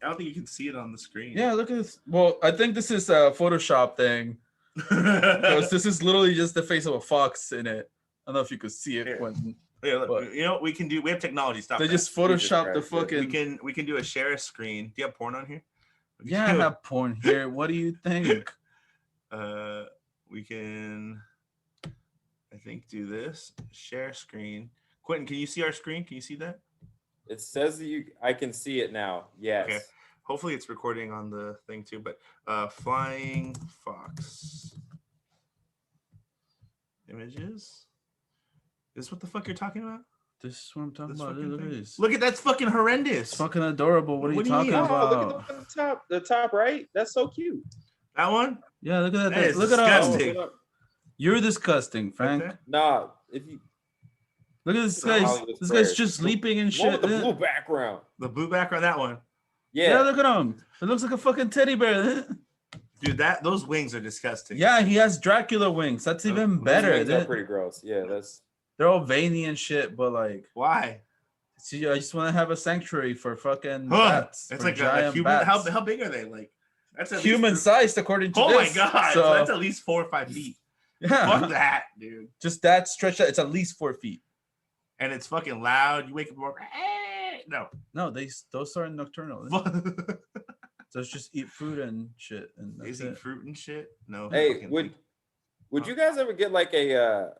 I don't think you can see it on the screen. Yeah, look at this. Well, I think this is a Photoshop thing. Because this is literally just the face of a fox in it. I don't know if you could see it, Quinton. Yeah, look, you know what we can do? We have technology. Stop. They just Photoshop the fucking. We can do a share screen. Do you have porn on here? Yeah, I have porn here. What do you think? We can. I think do this share screen. Quinton, can you see our screen? Can you see that? It says that I can see it now. Yes. Okay. Hopefully it's recording on the thing too. But flying fox images. Is this what the fuck you're talking about? This is what I'm talking about. Look at this. Look at that's fucking horrendous. It's fucking adorable. What are you talking about? Oh, look at the top right. That's so cute. That one? Yeah, look at that. That is look disgusting. at that. You're disgusting, Frank. Okay. Nah, if you look at this guy. This guy's just sleeping and shit. With the blue background. The blue background, that one. Yeah, look at him. It looks like a fucking teddy bear. Dude, those wings are disgusting. Yeah, he has Dracula wings. That's even better. Wings are pretty gross. Yeah, they're all veiny and shit, but like, why? See, I just want to have a sanctuary for fucking bats. It's like a human. Bats. How big are they? Like that's human sized according to this. Oh my god! So that's at least 4 or 5 feet. Yeah, fuck that, dude. Just that stretch out. It's at least 4 feet, and it's fucking loud. You wake up and no, those are nocturnal. Those just eat fruit and shit. And they eat fruit and shit. No. Hey, would you guys ever get like a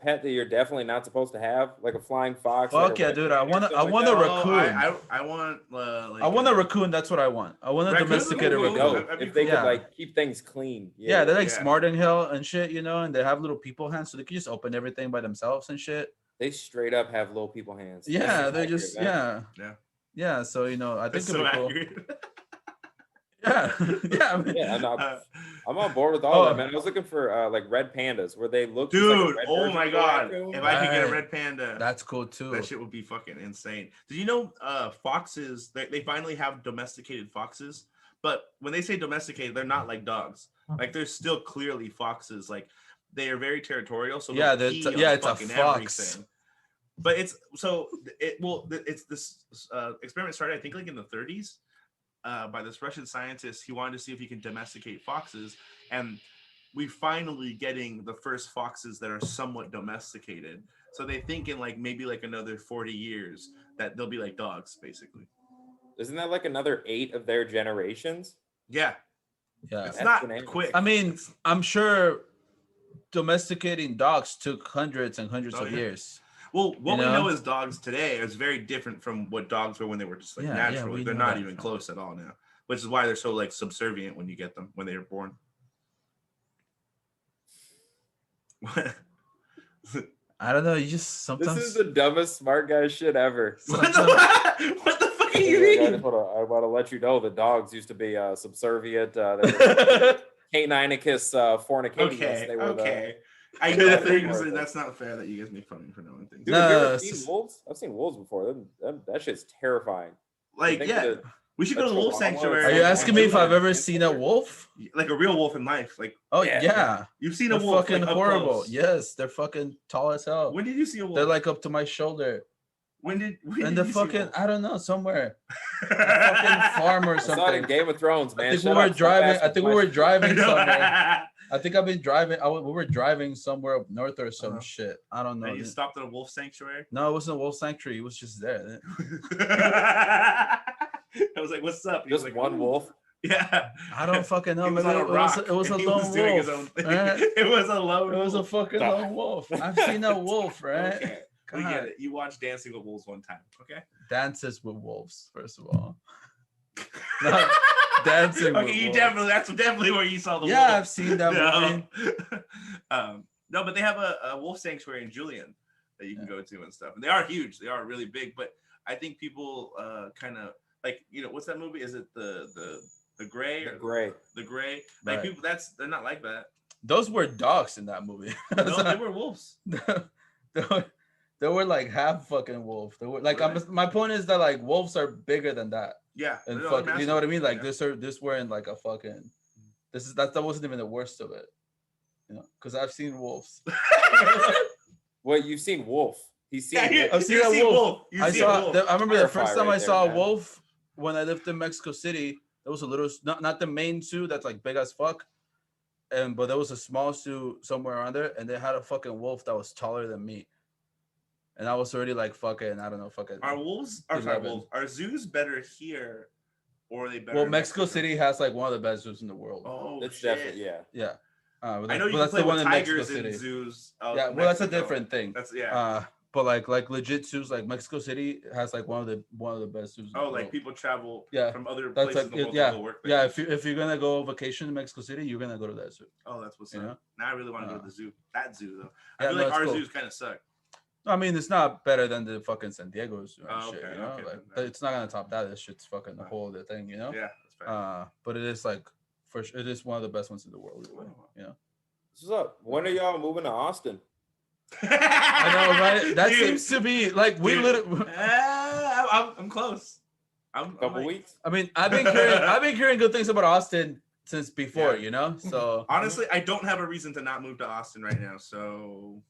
pet that you're definitely not supposed to have, like a flying fox? Fuck yeah, dude! I want a raccoon. I want I want a raccoon. That's what I want. I want a domesticated raccoon. If they could like keep things clean. Yeah, they're like smart in hell and shit, and they have little people hands, so they can just open everything by themselves and shit. They straight up have little people hands. Yeah, they're just yeah. So I think it'd be cool. I'm on board with all that, man. I was looking for like red pandas where they look. Dude, oh my god! If I could get a red panda, that's cool too. That shit would be fucking insane. Did you know foxes? They finally have domesticated foxes, but when they say domesticated, they're not like dogs. Like they're still clearly foxes. Like they are very territorial. So it's a fox. Everything. But it's this experiment started, I think, like in the 30s. By this Russian scientist. He wanted to see if he can domesticate foxes, and we finally getting the first foxes that are somewhat domesticated. So they think in like maybe like another 40 years that they'll be like dogs, basically. Isn't that like another 8 of their generations? Yeah. Yeah. It's That's not bananas. quick. I mean, I'm sure domesticating dogs took hundreds and hundreds of years. Well, what we know as dogs today is very different from what dogs were when they were just like natural. They're not even close at all now, which is why they're so like subservient when you get them when they were born. I don't know. You just sometimes. This is the dumbest smart guy shit ever. What the fuck are you mean? I want to let you know the dogs used to be subservient. Cananicus fornicating. Okay. I know things. That's not fair that you guys make fun of me for knowing things. Dude, have you ever seen wolves? I've seen wolves before. That shit's terrifying. Like, yeah. We should go to the wolf sanctuary. Are you asking me if I've ever seen a wolf? Like a real wolf in life. Like, oh yeah. You've seen a wolf. Fucking like, horrible. Close. Yes, they're fucking tall as hell. When did you see a wolf? They're like up to my shoulder. When did the fucking I don't know, somewhere. Fucking farm or something. It's not in Game of Thrones, man. I think we were driving somewhere. I think I've been driving. We were driving somewhere up north or some shit. I don't know. And you stopped at a wolf sanctuary? No, it wasn't a wolf sanctuary. It was just there. I was like, "What's up?" Just like, one wolf. Yeah. I don't fucking know. It was on a rock. It was a lone wolf. It was a lone. It was a fucking lone wolf. I've seen a wolf, right? Okay. We get it. You watched Dancing with Wolves one time, okay? Dances with Wolves, first of all. Not Dancing with you Wolves. that's definitely where you saw the wolf. Yeah, I've seen that movie. No, but they have a wolf sanctuary in Julian that you can go to and stuff. And they are huge. They are really big. But I think people kind of like, what's that movie? Is it the Gray? The Gray. The Gray. Like people, they're not like that. Those were dogs in that movie. No, they were wolves. They were like half fucking wolf. They were like, really? My point is that like wolves are bigger than that. Yeah. And fucking, you know what I mean? Like this weren't like a fucking. That wasn't even the worst of it. Because I've seen wolves. Well, you've seen wolf. He's seen. Yeah, I've seen a wolf. I remember the first time I saw a man. wolf when I lived in Mexico City. There was a little, not the main zoo that's like big as fuck, but there was a small zoo somewhere around there, and they had a fucking wolf that was taller than me. And I was already like fucking, I don't know, fucking. Are zoos better here, or are they better? Well, Mexico City has like one of the best zoos in the world. Oh, it's definitely yeah. I know you can play with tigers in zoos. Yeah, well, that's a different thing. That's but like legit zoos, like Mexico City has like one of the best zoos. Oh, like people travel from other that's places like, in the world to go work there. Yeah, if you're gonna go vacation in Mexico City, you're gonna go to that zoo. Oh, that's what's up. Now I really want to go to the zoo. That zoo though. I feel like our zoos kind of suck. I mean, it's not better than the fucking San Diego zoo and shit, it's not gonna top that. This shit's fucking the whole other thing, Yeah, that's fair. But it is like it is one of the best ones in the world. What's up? When are y'all moving to Austin? I know, right? That seems to be like we literally. I'm close. I'm couple weeks. I mean, I've been hearing good things about Austin since before, So honestly, I don't have a reason to not move to Austin right now. So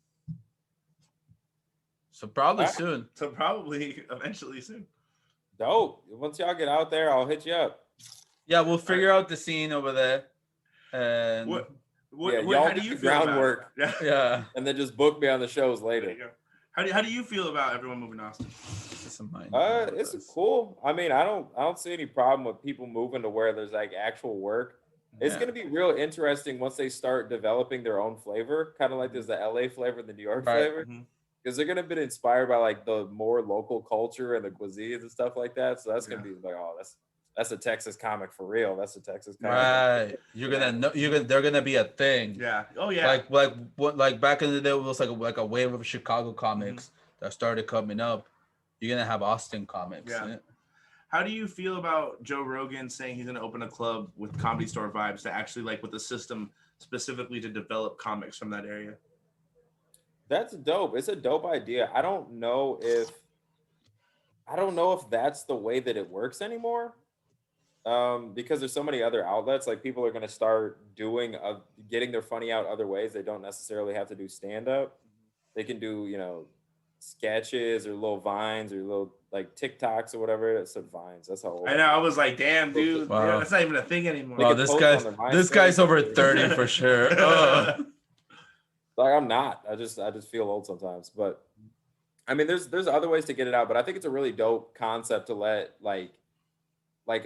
probably soon. So probably eventually soon. Dope. Once y'all get out there, I'll hit you up. Yeah, we'll figure out the scene over there. And how do you feel groundwork? Yeah. And then just book me on the shows later. How do you feel about everyone moving to Austin? It's cool. I mean, I don't see any problem with people moving to where there's like actual work. It's going to be real interesting once they start developing their own flavor, kind of like there's the LA flavor and the New York flavor. Because they're going to be inspired by like the more local culture and the cuisines and stuff like that. So that's going to be like, oh, that's a Texas comic for real. That's a Texas comic. Right. You're gonna know. They're gonna be a thing. Yeah. Oh yeah. Like back in the day, it was like a wave of Chicago comics that started coming up. You're gonna have Austin comics. Yeah. How do you feel about Joe Rogan saying he's gonna open a club with Comedy Store vibes to actually like with a system specifically to develop comics from that area? That's dope. It's a dope idea. I don't know if that's the way that it works anymore. Because there's so many other outlets, like people are going to start getting their funny out other ways. They don't necessarily have to do stand-up. They can do, sketches or little vines or little like TikToks or whatever. It said vines. That's how old. I know. I was like, damn, dude. Wow. Yeah, that's not even a thing anymore. Wow, this guy's over 30 for sure. Like I'm not. I just feel old sometimes. But I mean, there's other ways to get it out. But I think it's a really dope concept to let like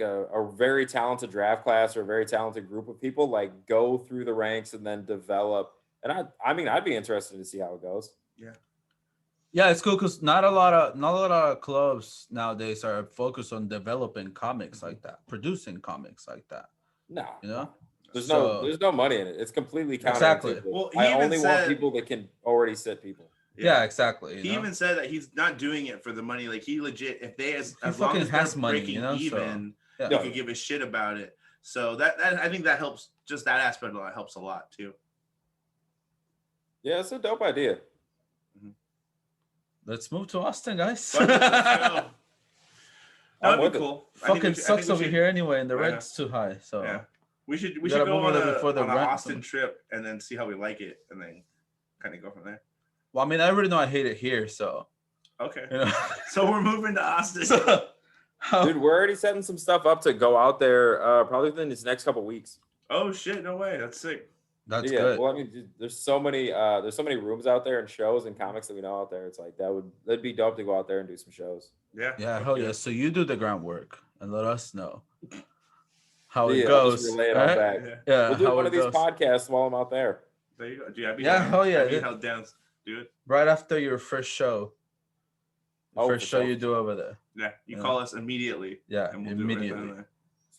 a very talented draft class or a very talented group of people like go through the ranks and then develop. And I mean, I'd be interested to see how it goes. Yeah, it's cool because not a lot of clubs nowadays are focused on developing comics like that, producing comics like that. No, you know, there's no money in it. It's completely counterintuitive. Exactly. Well, I only want people that can already sit people. Yeah, exactly. He even said that he's not doing it for the money. Like he legit, if they as long as has they're money, breaking you know, even, so, he could give a shit about it. So that I think that helps. Just that aspect of it helps a lot too. Yeah, it's a dope idea. Let's move to Austin, guys. That would be cool. Fucking sucks over here anyway, and the rent's too high. So yeah, we should go on an Austin trip and then see how we like it, and then kind of go from there. Well, I mean, I already know I hate it here, so okay. You know? So we're moving to Austin. Dude, we're already setting some stuff up to go out there probably within these next couple weeks. Oh shit! No way. That's sick. That's good. Well, I mean, dude, there's so many rooms out there and shows and comics that we know out there. It's like that'd be dope to go out there and do some shows. Yeah, hell yeah. So you do the groundwork and let us know how it goes. Just relay it all back. Yeah, we'll do one of these podcasts while I'm out there. There you go. Dude, I'd be down. Hell yeah. I'd be held down. Do it right after your first show. First show sure. You do over there. Yeah, you call us immediately. Yeah, and we'll immediately. Do it right there.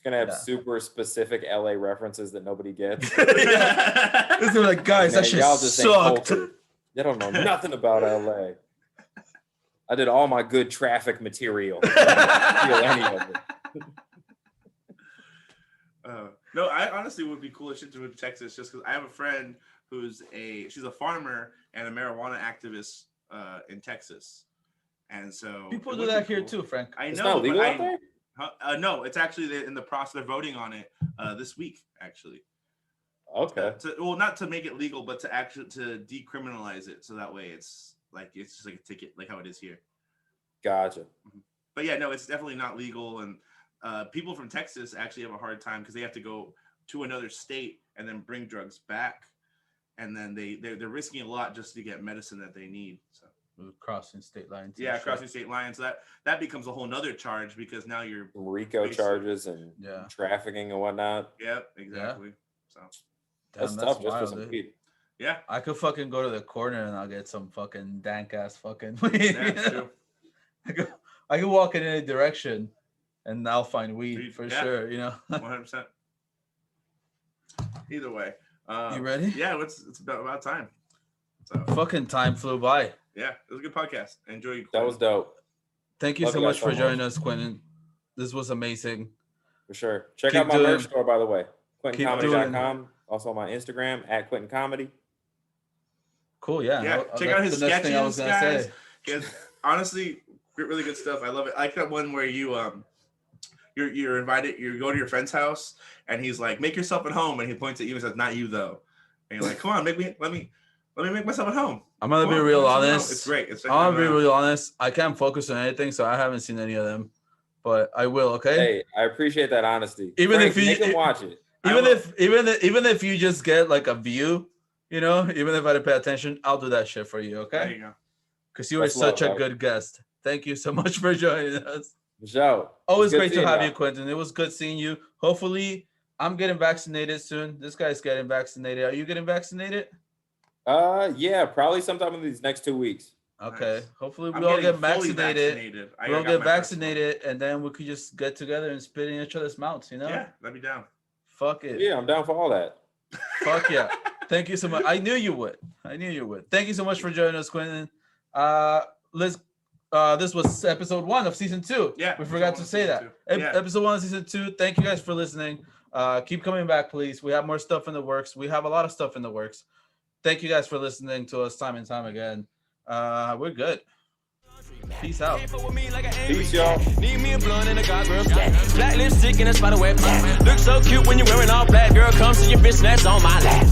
Gonna have super specific LA references that nobody gets. They're like, guys, that shit sucked. You don't know nothing about LA. I did all my good traffic material. I don't feel any of it. No, I honestly would be cool as shit to move to Texas just because I have a friend she's a farmer and a marijuana activist in Texas, and so people do that here too, Frank. I know. It's not legal out there? No, it's actually in the process. They're voting on it this week, actually. Okay. Not to make it legal, but to decriminalize it, so that way it's just like a ticket, like how it is here. Gotcha. But yeah, no, it's definitely not legal, and people from Texas actually have a hard time because they have to go to another state and then bring drugs back, and then they're risking a lot just to get medicine that they need. So. Crossing state lines. Yeah, crossing state lines. So that becomes a whole nother charge because now you're RICO charges and trafficking and whatnot. Yep, exactly. So that's tough just for some weed. Yeah, I could fucking go to the corner and I'll get some fucking dank ass fucking weed. Yeah, true. I could walk in any direction and I'll find weed for sure. You know, 100%. Either way, you ready? Yeah, it's about time. So fucking time flew by. Yeah, it was a good podcast. I enjoyed you. That was dope. Thank you so much for joining us, Quinton. This was amazing. For sure. Check out my merch store, by the way. QuintonComedy.com. Also on my Instagram at Quinton Comedy. Cool, yeah. Yeah, check out his sketches, guys. Honestly, really good stuff. I love it. I like that one where you're invited. You go to your friend's house, and he's like, "Make yourself at home," and he points at you and says, "Not you, though." And you're like, "Come on, let me make myself at home." I'm gonna be real honest. It's great. I'm gonna be real honest. I can't focus on anything, so I haven't seen any of them, but I will. Okay. Hey, I appreciate that honesty. Even Frank, if you can watch it, even if you just get like a view, you know, even if I didn't pay attention, I'll do that shit for you. Okay. There you go. Because you are such a good guest. Thank you so much for joining us. Joe. Always great to have you, Quinton. It was good seeing you. Hopefully, I'm getting vaccinated soon. This guy's getting vaccinated. Are you getting vaccinated? Yeah, probably sometime in these next 2 weeks. Okay. Nice. Hopefully we all get vaccinated. We all get vaccinated, and then we could just get together and spit in each other's mouths, you know? Yeah, let me down. Fuck it. Yeah, I'm down for all that. Fuck yeah. Thank you so much. I knew you would. Thank you so much for joining us, Quinton. This was episode 1 of season 2. Yeah. We forgot to say that. Episode 1 of season 2. Thank you guys for listening. Keep coming back, please. We have more stuff in the works. We have a lot of stuff in the works. Thank you guys for listening to us time and time again. We're good. Peace out. Peace, y'all. Need me a blunt and a godgirl stack. Black lipstick and a spider web. Look so cute when you're wearing all black. Girl, come see your bitch, that's on my lap.